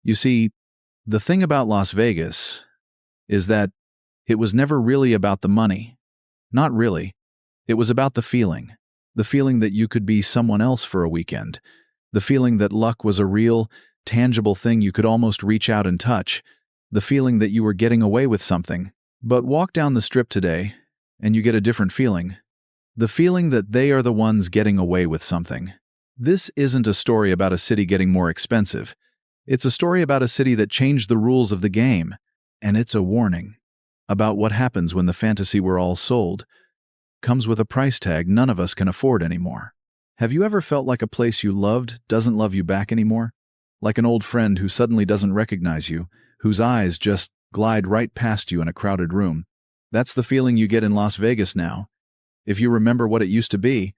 You see, the thing about Las Vegas is that it was never really about the money. Not really. It was about the feeling. The feeling that you could be someone else for a weekend. The feeling that luck was a real, tangible thing you could almost reach out and touch. The feeling that you were getting away with something. But walk down the strip today, and you get a different feeling. The feeling that they are the ones getting away with something. This isn't a story about a city getting more expensive. It's a story about a city that changed the rules of the game. And it's a warning about what happens when the fantasy we're all sold comes with a price tag none of us can afford anymore. Have you ever felt like a place you loved doesn't love you back anymore? Like an old friend who suddenly doesn't recognize you, whose eyes just glide right past you in a crowded room? That's the feeling you get in Las Vegas now. If you remember what it used to be,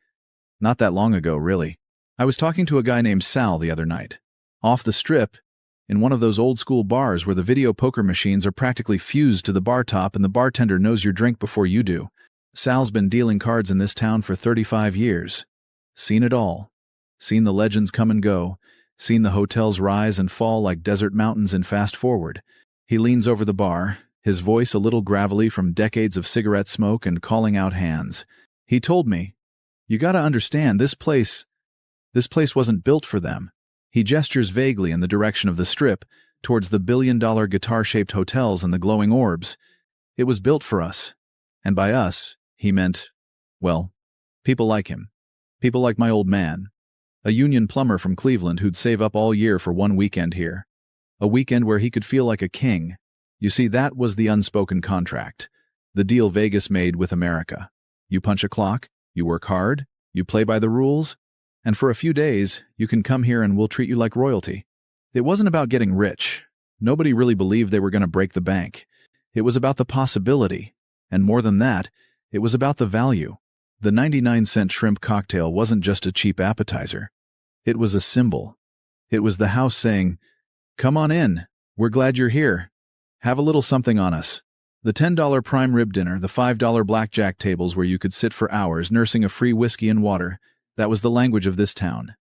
not that long ago, really. I was talking to a guy named Sal the other night. Off the strip, in one of those old-school bars where the video poker machines are practically fused to the bar top and the bartender knows your drink before you do. Sal's been dealing cards in this town for 35 years. Seen it all. Seen the legends come and go. Seen the hotels rise and fall like desert mountains in Fast Forward. He leans over the bar, his voice a little gravelly from decades of cigarette smoke and calling out hands. He told me, "You gotta understand, this place wasn't built for them." He gestures vaguely in the direction of the strip, towards the billion-dollar guitar-shaped hotels and the glowing orbs. It was built for us. And by us, he meant, well, people like him. People like my old man. A union plumber from Cleveland who'd save up all year for one weekend here. A weekend where he could feel like a king. You see, that was the unspoken contract. The deal Vegas made with America. You punch a clock, you work hard, you play by the rules, and for a few days, you can come here and we'll treat you like royalty. It wasn't about getting rich. Nobody really believed they were going to break the bank. It was about the possibility. And more than that, it was about the value. The 99-cent shrimp cocktail wasn't just a cheap appetizer. It was a symbol. It was the house saying, "Come on in. We're glad you're here. Have a little something on us." The $10 prime rib dinner, the $5 blackjack tables where you could sit for hours nursing a free whiskey and water, that was the language of this town.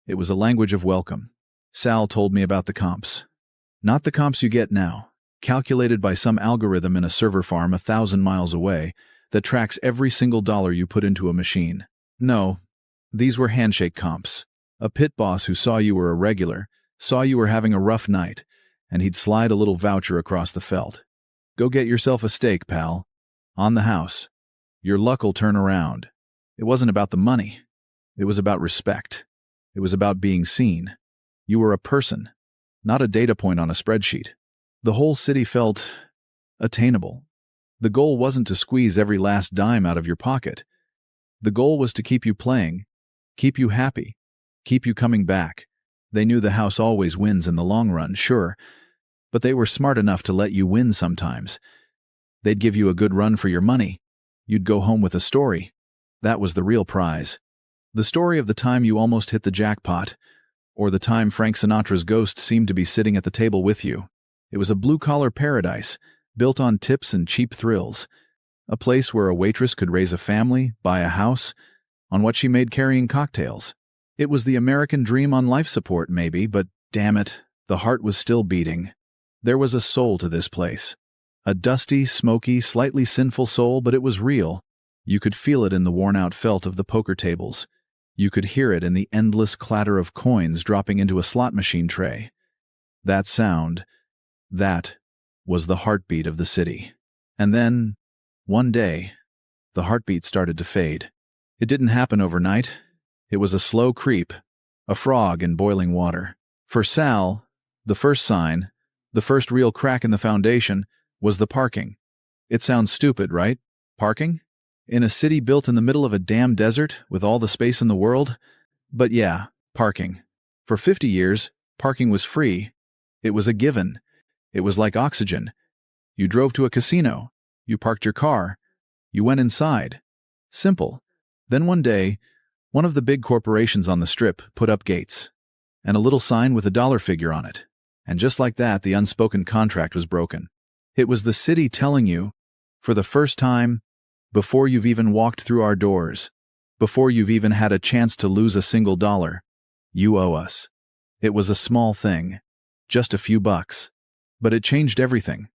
It was a language of welcome. Sal told me about the comps. Not the comps you get now, calculated by some algorithm in a server farm 1,000 miles away that tracks every single dollar you put into a machine. No, these were handshake comps. A pit boss who saw you were a regular, saw you were having a rough night, and he'd slide a little voucher across the felt. "Go get yourself a steak, pal. On the house. Your luck'll turn around." It wasn't about the money. It was about respect. It was about being seen. You were a person, not a data point on a spreadsheet. The whole city felt attainable. The goal wasn't to squeeze every last dime out of your pocket. The goal was to keep you playing, keep you happy, keep you coming back. They knew the house always wins in the long run, sure, but they were smart enough to let you win sometimes. They'd give you a good run for your money. You'd go home with a story. That was the real prize. The story of the time you almost hit the jackpot, or the time Frank Sinatra's ghost seemed to be sitting at the table with you. It was a blue-collar paradise, built on tips and cheap thrills. A place where a waitress could raise a family, buy a house, on what she made carrying cocktails. It was the American dream on life support, maybe, but damn it, the heart was still beating. There was a soul to this place. A dusty, smoky, slightly sinful soul, but it was real. You could feel it in the worn-out felt of the poker tables. You could hear it in the endless clatter of coins dropping into a slot machine tray. That sound, that was the heartbeat of the city. And then, one day, the heartbeat started to fade. It didn't happen overnight. It was a slow creep, a frog in boiling water. For Sal, the first sign, the first real crack in the foundation, was the parking. It sounds stupid, right? Parking? In a city built in the middle of a damn desert with all the space in the world? But yeah, parking. For 50 years, parking was free. It was a given. It was like oxygen. You drove to a casino. You parked your car. You went inside. Simple. Then one day, one of the big corporations on the strip put up gates, and a little sign with a dollar figure on it. And just like that, the unspoken contract was broken. It was the city telling you, for the first time, before you've even walked through our doors, before you've even had a chance to lose a single dollar, you owe us. It was a small thing. Just a few bucks. But it changed everything.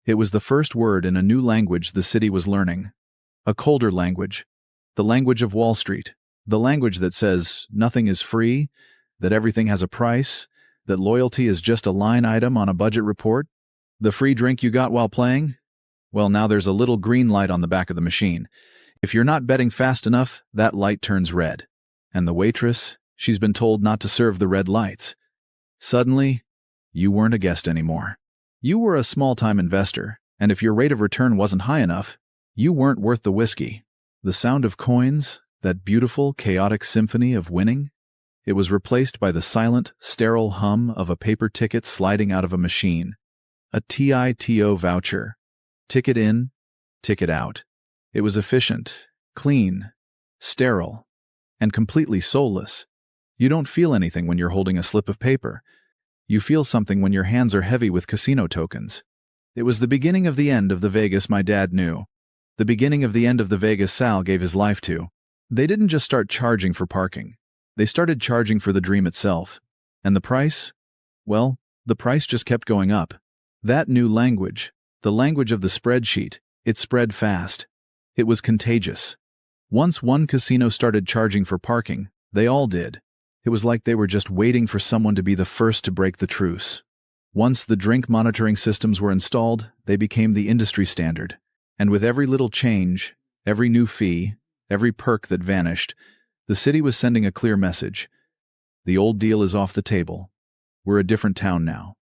It was the first word in a new language the city was learning. A colder language. The language of Wall Street. The language that says nothing is free, that everything has a price, that loyalty is just a line item on a budget report. The free drink you got while playing? Well, now there's a little green light on the back of the machine. If you're not betting fast enough, that light turns red. And the waitress, she's been told not to serve the red lights. Suddenly, you weren't a guest anymore. You were a small-time investor, and if your rate of return wasn't high enough, you weren't worth the whiskey. The sound of coins, that beautiful, chaotic symphony of winning, it was replaced by the silent, sterile hum of a paper ticket sliding out of a machine. A TITO voucher. Ticket in, ticket out. It was efficient, clean, sterile, and completely soulless. You don't feel anything when you're holding a slip of paper. You feel something when your hands are heavy with casino tokens. It was the beginning of the end of the Vegas my dad knew. The beginning of the end of the Vegas Sal gave his life to. They didn't just start charging for parking. They started charging for the dream itself. And the price? Well, the price just kept going up. That new language, the language of the spreadsheet, it spread fast. It was contagious. Once one casino started charging for parking, they all did. It was like they were just waiting for someone to be the first to break the truce. Once the drink monitoring systems were installed, they became the industry standard. And with every little change, every new fee, every perk that vanished, the city was sending a clear message. The old deal is off the table. We're a different town now.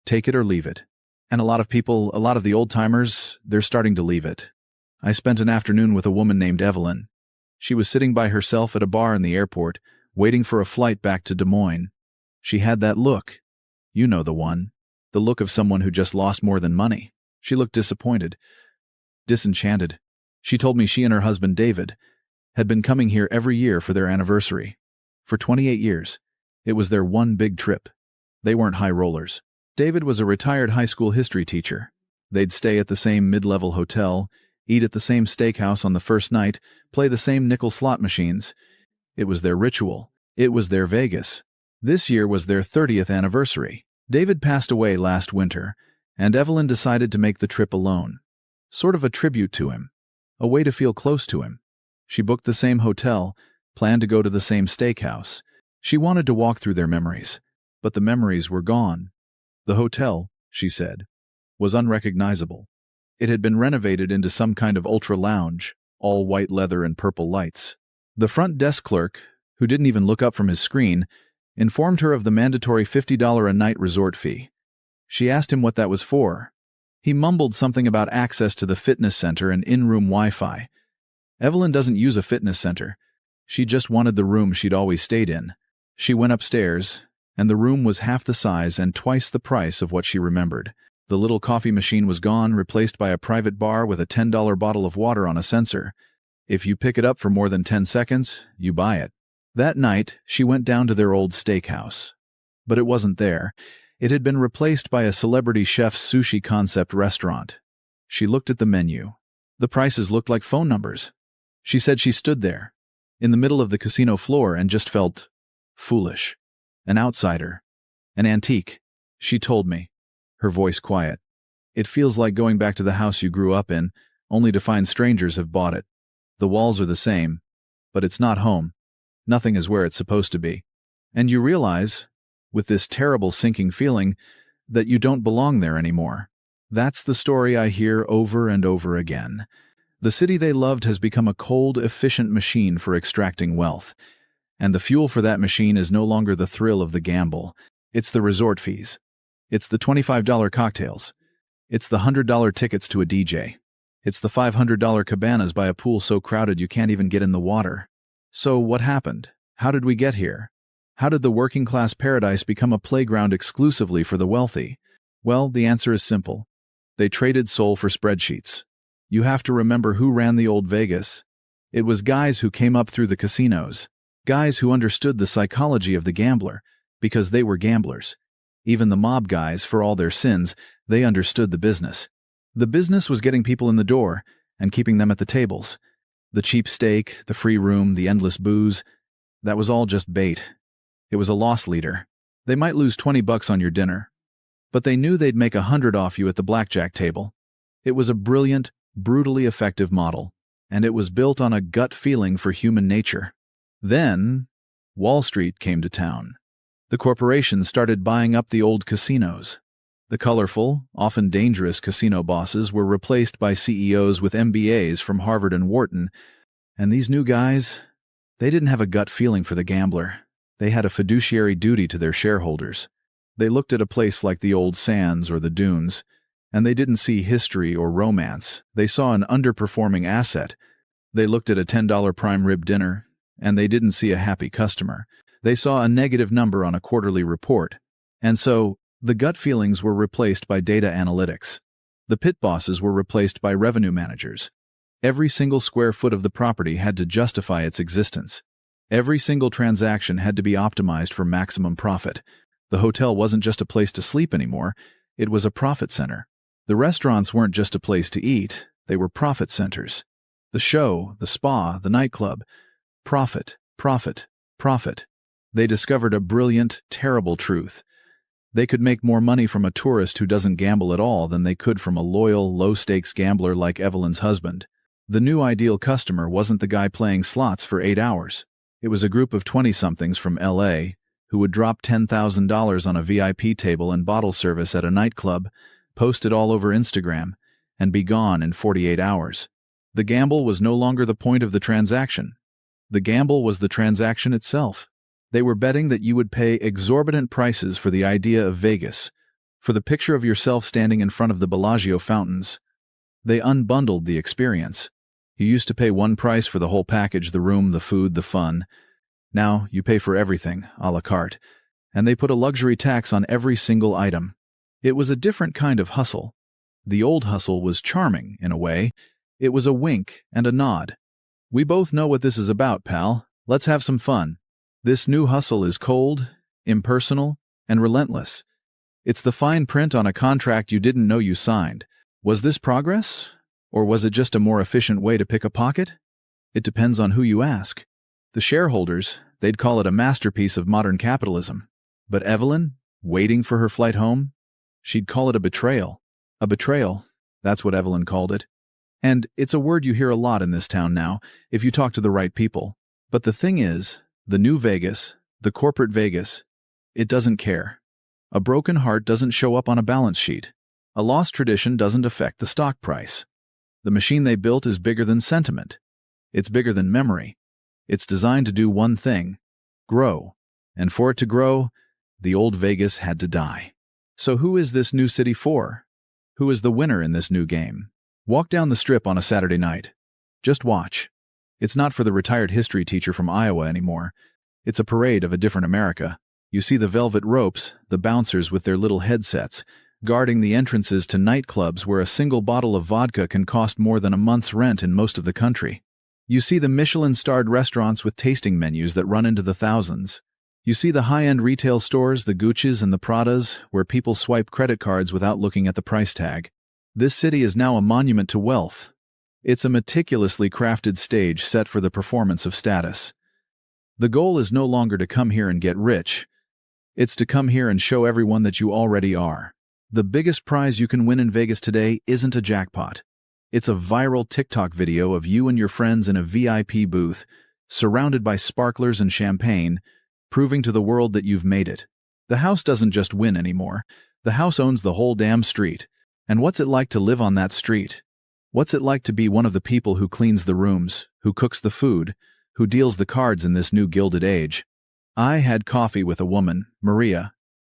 Take it or leave it. And a lot of people, a lot of the old-timers, they're starting to leave it. I spent an afternoon with a woman named Evelyn. She was sitting by herself at a bar in the airport, waiting for a flight back to Des Moines. She had that look. You know the one. The look of someone who just lost more than money. She looked disappointed. Disenchanted. She told me she and her husband, David, had been coming here every year for their anniversary. For 28 years. It was their one big trip. They weren't high rollers. David was a retired high school history teacher. They'd stay at the same mid-level hotel, eat at the same steakhouse on the first night, play the same nickel slot machines. It was their ritual. It was their Vegas. This year was their 30th anniversary. David passed away last winter, and Evelyn decided to make the trip alone. Sort of a tribute to him. A way to feel close to him. She booked the same hotel, planned to go to the same steakhouse. She wanted to walk through their memories, but the memories were gone. The hotel, she said, was unrecognizable. It had been renovated into some kind of ultra-lounge, all white leather and purple lights. The front desk clerk, who didn't even look up from his screen, informed her of the mandatory $50 a night resort fee. She asked him what that was for. He mumbled something about access to the fitness center and in-room Wi-Fi. Evelyn doesn't use a fitness center. She just wanted the room she'd always stayed in. She went upstairs, and the room was half the size and twice the price of what she remembered. The little coffee machine was gone, replaced by a private bar with a $10 bottle of water on a sensor. If you pick it up for more than 10 seconds, you buy it. That night, she went down to their old steakhouse. But it wasn't there. It had been replaced by a celebrity chef's sushi concept restaurant. She looked at the menu. The prices looked like phone numbers. She said she stood there, in the middle of the casino floor, and just felt foolish. An outsider. An antique. She told me, her voice quiet. It feels like going back to the house you grew up in, only to find strangers have bought it. The walls are the same, but it's not home. Nothing is where it's supposed to be. And you realize, with this terrible sinking feeling, that you don't belong there anymore. That's the story I hear over and over again. The city they loved has become a cold, efficient machine for extracting wealth. And the fuel for that machine is no longer the thrill of the gamble. It's the resort fees. It's the $25 cocktails. It's the $100 tickets to a DJ. It's the $500 cabanas by a pool so crowded you can't even get in the water. So what happened? How did we get here? How did the working-class paradise become a playground exclusively for the wealthy? Well, the answer is simple. They traded soul for spreadsheets. You have to remember who ran the old Vegas. It was guys who came up through the casinos. Guys who understood the psychology of the gambler, because they were gamblers. Even the mob guys, for all their sins, they understood the business. The business was getting people in the door and keeping them at the tables. The cheap steak, the free room, the endless booze, that was all just bait. It was a loss leader. They might lose $20 on your dinner, but they knew they'd make 100 off you at the blackjack table. It was a brilliant, brutally effective model, and it was built on a gut feeling for human nature. Then, Wall Street came to town. The corporations started buying up the old casinos. The colorful, often dangerous casino bosses were replaced by CEOs with MBAs from Harvard and Wharton, and these new guys, they didn't have a gut feeling for the gambler. They had a fiduciary duty to their shareholders. They looked at a place like the old Sands or the Dunes, and they didn't see history or romance. They saw an underperforming asset. They looked at a $10 prime rib dinner, and they didn't see a happy customer. They saw a negative number on a quarterly report. And so, the gut feelings were replaced by data analytics. The pit bosses were replaced by revenue managers. Every single square foot of the property had to justify its existence. Every single transaction had to be optimized for maximum profit. The hotel wasn't just a place to sleep anymore, it was a profit center. The restaurants weren't just a place to eat, they were profit centers. The show, the spa, the nightclub, profit, profit, profit. They discovered a brilliant, terrible truth. They could make more money from a tourist who doesn't gamble at all than they could from a loyal, low-stakes gambler like Evelyn's husband. The new ideal customer wasn't the guy playing slots for 8 hours. It was a group of 20-somethings from LA who would drop $10,000 on a VIP table and bottle service at a nightclub, post it all over Instagram, and be gone in 48 hours. The gamble was no longer the point of the transaction. The gamble was the transaction itself. They were betting that you would pay exorbitant prices for the idea of Vegas, for the picture of yourself standing in front of the Bellagio fountains. They unbundled the experience. You used to pay one price for the whole package, the room, the food, the fun. Now you pay for everything, a la carte, and they put a luxury tax on every single item. It was a different kind of hustle. The old hustle was charming, in a way. It was a wink and a nod. We both know what this is about, pal. Let's have some fun. This new hustle is cold, impersonal, and relentless. It's the fine print on a contract you didn't know you signed. Was this progress? Or was it just a more efficient way to pick a pocket? It depends on who you ask. The shareholders, they'd call it a masterpiece of modern capitalism. But Evelyn, waiting for her flight home? She'd call it a betrayal. A betrayal, that's what Evelyn called it. And it's a word you hear a lot in this town now, if you talk to the right people. But the thing is, the new Vegas, the corporate Vegas, it doesn't care. A broken heart doesn't show up on a balance sheet. A lost tradition doesn't affect the stock price. The machine they built is bigger than sentiment. It's bigger than memory. It's designed to do one thing: grow. And for it to grow, the old Vegas had to die. So who is this new city for? Who is the winner in this new game? Walk down the Strip on a Saturday night. Just watch. It's not for the retired history teacher from Iowa anymore. It's a parade of a different America. You see the velvet ropes, the bouncers with their little headsets, guarding the entrances to nightclubs where a single bottle of vodka can cost more than a month's rent in most of the country. You see the Michelin-starred restaurants with tasting menus that run into the thousands. You see the high-end retail stores, the Gucci's and the Pradas, where people swipe credit cards without looking at the price tag. This city is now a monument to wealth. It's a meticulously crafted stage set for the performance of status. The goal is no longer to come here and get rich. It's to come here and show everyone that you already are. The biggest prize you can win in Vegas today isn't a jackpot. It's a viral TikTok video of you and your friends in a VIP booth, surrounded by sparklers and champagne, proving to the world that you've made it. The house doesn't just win anymore. The house owns the whole damn street. And what's it like to live on that street? What's it like to be one of the people who cleans the rooms, who cooks the food, who deals the cards in this new gilded age? I had coffee with a woman, Maria,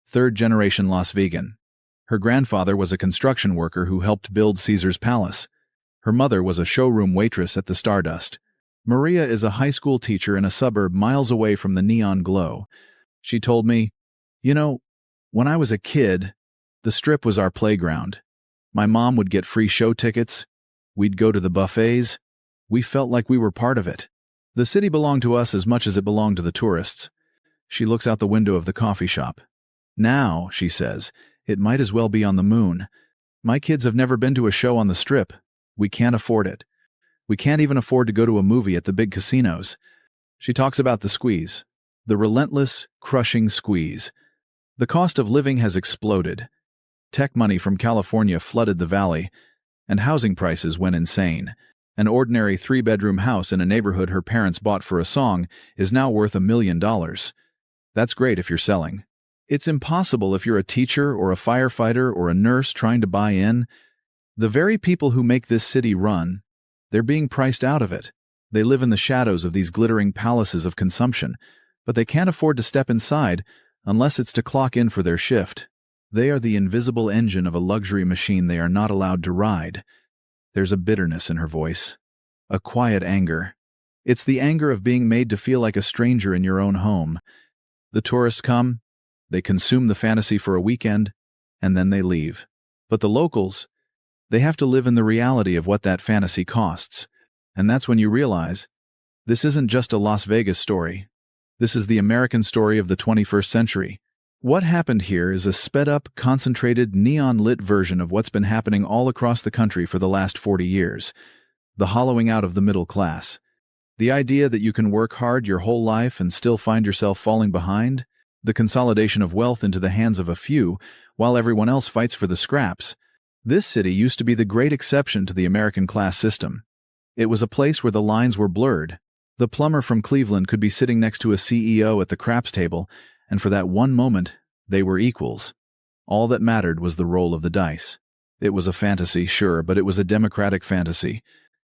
third-generation Las Vegan. Her grandfather was a construction worker who helped build Caesar's Palace. Her mother was a showroom waitress at the Stardust. Maria is a high school teacher in a suburb miles away from the neon glow. She told me, "You know, when I was a kid, the Strip was our playground. My mom would get free show tickets. We'd go to the buffets. We felt like we were part of it. The city belonged to us as much as it belonged to the tourists." She looks out the window of the coffee shop. "Now," she says, "it might as well be on the moon. My kids have never been to a show on the Strip. We can't afford it. We can't even afford to go to a movie at the big casinos." She talks about the squeeze. The relentless, crushing squeeze. The cost of living has exploded. Tech money from California flooded the valley, and housing prices went insane. An ordinary three-bedroom house in a neighborhood her parents bought for a song is now worth $1 million. That's great if you're selling. It's impossible if you're a teacher or a firefighter or a nurse trying to buy in. The very people who make this city run, they're being priced out of it. They live in the shadows of these glittering palaces of consumption, but they can't afford to step inside unless it's to clock in for their shift. They are the invisible engine of a luxury machine they are not allowed to ride. There's a bitterness in her voice, a quiet anger. It's the anger of being made to feel like a stranger in your own home. The tourists come, they consume the fantasy for a weekend, and then they leave. But the locals, they have to live in the reality of what that fantasy costs. And that's when you realize, this isn't just a Las Vegas story. This is the American story of the 21st century. What happened here is a sped-up, concentrated, neon-lit version of what's been happening all across the country for the last 40 years. The hollowing out of the middle class. The idea that you can work hard your whole life and still find yourself falling behind. The consolidation of wealth into the hands of a few, while everyone else fights for the scraps. This city used to be the great exception to the American class system. It was a place where the lines were blurred. The plumber from Cleveland could be sitting next to a CEO at the craps table, and for that one moment, they were equals. All that mattered was the roll of the dice. It was a fantasy, sure, but it was a democratic fantasy.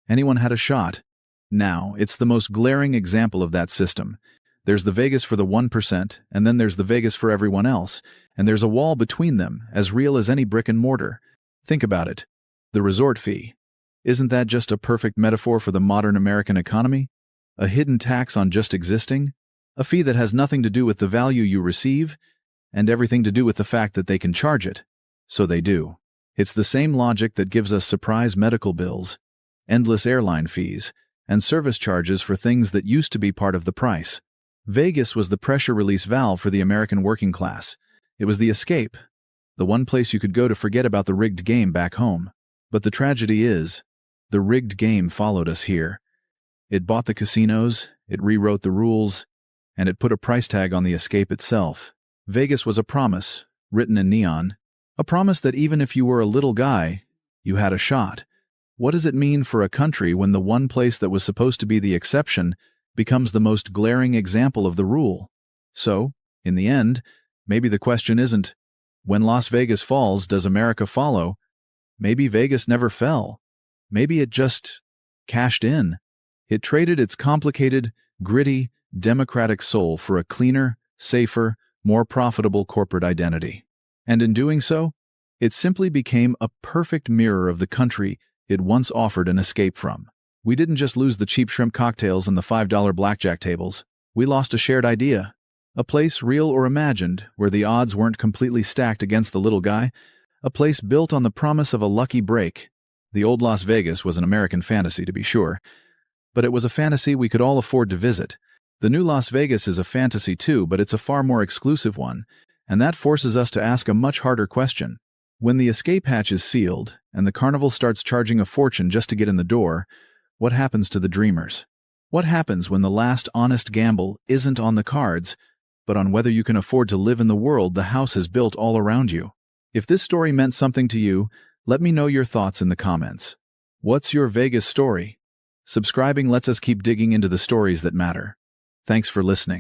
Anyone had a shot. Now, it's the most glaring example of that system. There's the Vegas for the 1%, and then there's the Vegas for everyone else, and there's a wall between them, as real as any brick and mortar. Think about it. The resort fee. Isn't that just a perfect metaphor for the modern American economy? A hidden tax on just existing? A fee that has nothing to do with the value you receive, and everything to do with the fact that they can charge it. So they do. It's the same logic that gives us surprise medical bills, endless airline fees, and service charges for things that used to be part of the price. Vegas was the pressure release valve for the American working class. It was the escape, the one place you could go to forget about the rigged game back home. But the tragedy is, the rigged game followed us here. It bought the casinos, it rewrote the rules, and it put a price tag on the escape itself. Vegas was a promise, written in neon, a promise that even if you were a little guy, you had a shot. What does it mean for a country when the one place that was supposed to be the exception becomes the most glaring example of the rule? So, in the end, maybe the question isn't, when Las Vegas falls, does America follow? Maybe Vegas never fell. Maybe it just cashed in. It traded its complicated, gritty, democratic soul for a cleaner, safer, more profitable corporate identity. And in doing so, it simply became a perfect mirror of the country it once offered an escape from. We didn't just lose the cheap shrimp cocktails and the $5 blackjack tables. We lost a shared idea. A place, real or imagined, where the odds weren't completely stacked against the little guy. A place built on the promise of a lucky break. The old Las Vegas was an American fantasy, to be sure, but it was a fantasy we could all afford to visit. The new Las Vegas is a fantasy too, but it's a far more exclusive one, and that forces us to ask a much harder question. When the escape hatch is sealed, and the carnival starts charging a fortune just to get in the door, what happens to the dreamers? What happens when the last honest gamble isn't on the cards, but on whether you can afford to live in the world the house has built all around you? If this story meant something to you, let me know your thoughts in the comments. What's your Vegas story? Subscribing lets us keep digging into the stories that matter. Thanks for listening.